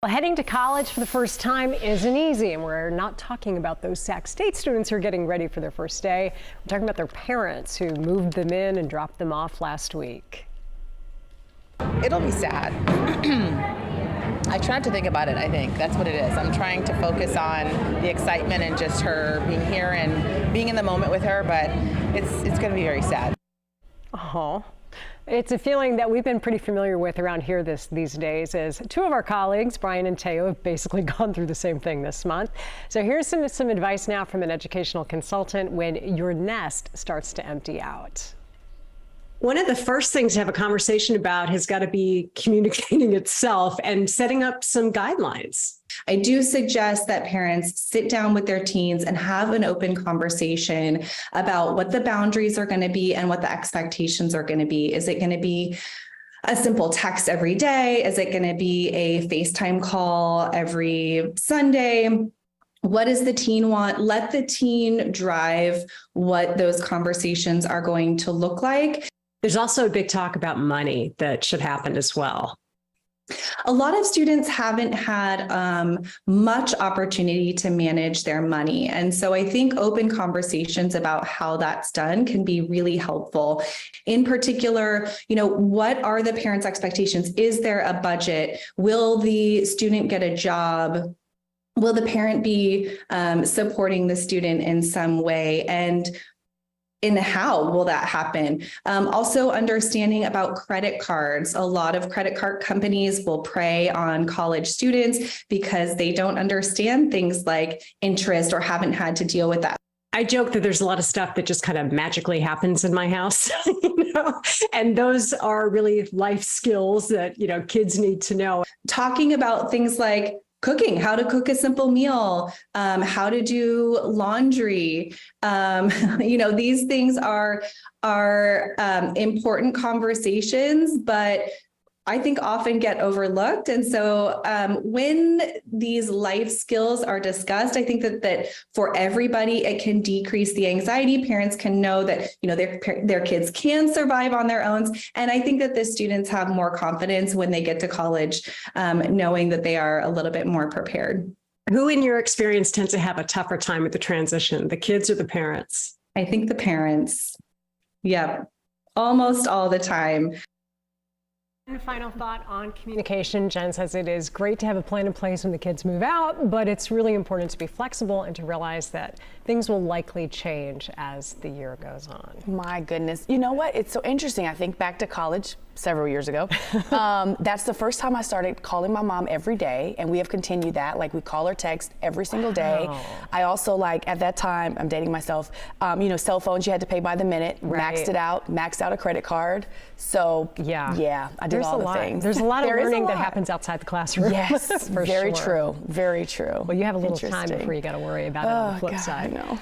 Well, heading to college for the first time isn't easy, and we're not talking about those Sac State students who are getting ready for their first day. We're talking about their parents who moved them in and dropped them off last week. It'll be sad. I tried to think about it, I think. That's what it is. I'm trying to focus on the excitement and just her being here and being in the moment with her, but it's going to be very sad. Oh. It's a feeling that we've been pretty familiar with around here these days, as two of our colleagues, Brian and Teo, have basically gone through the same thing this month. So here's some advice now from an educational consultant when your nest starts to empty out. One of the first things to have a conversation about has got to be communicating itself and setting up some guidelines. I do suggest that parents sit down with their teens and have an open conversation about what the boundaries are going to be and what the expectations are going to be. Is it going to be a simple text every day? Is it going to be a FaceTime call every Sunday? What does the teen want? Let the teen drive what those conversations are going to look like. There's also a big talk about money that should happen as well. A lot of students haven't had much opportunity to manage their money. And so I think open conversations about how that's done can be really helpful. In particular, what are the parents' expectations? Is there a budget? Will the student get a job? Will the parent be supporting the student in some way? And in how will that happen? Also understanding about credit cards. A lot of credit card companies will prey on college students because they don't understand things like interest or haven't had to deal with that. I joke that there's a lot of stuff that just kind of magically happens in my house, and those are really life skills that, kids need to know. Talking about things like cooking, how to cook a simple meal, how to do laundry. These things are important conversations, but I think often get overlooked. And so when these life skills are discussed, I think that for everybody, it can decrease the anxiety. Parents can know that, their kids can survive on their own. And I think that the students have more confidence when they get to college, knowing that they are a little bit more prepared. Who in your experience tends to have a tougher time with the transition, the kids or the parents? I think the parents. Yep. Almost all the time. Final thought on communication. Jen says it is great to have a plan in place when the kids move out, but it's really important to be flexible and to realize that things will likely change as the year goes on. My goodness. You know what? It's so interesting. I think back to college several years ago. That's the first time I started calling my mom every day, and we have continued that. Like, we call or text every single day. I also, at that time, I'm dating myself, cell phones you had to pay by the minute, right. maxed out a credit card. So yeah, I did all the things. There's a lot of learning that happens outside the classroom. Yes, very true. Very true. Well, you have a little time before you got to worry about it on the flip side. I know.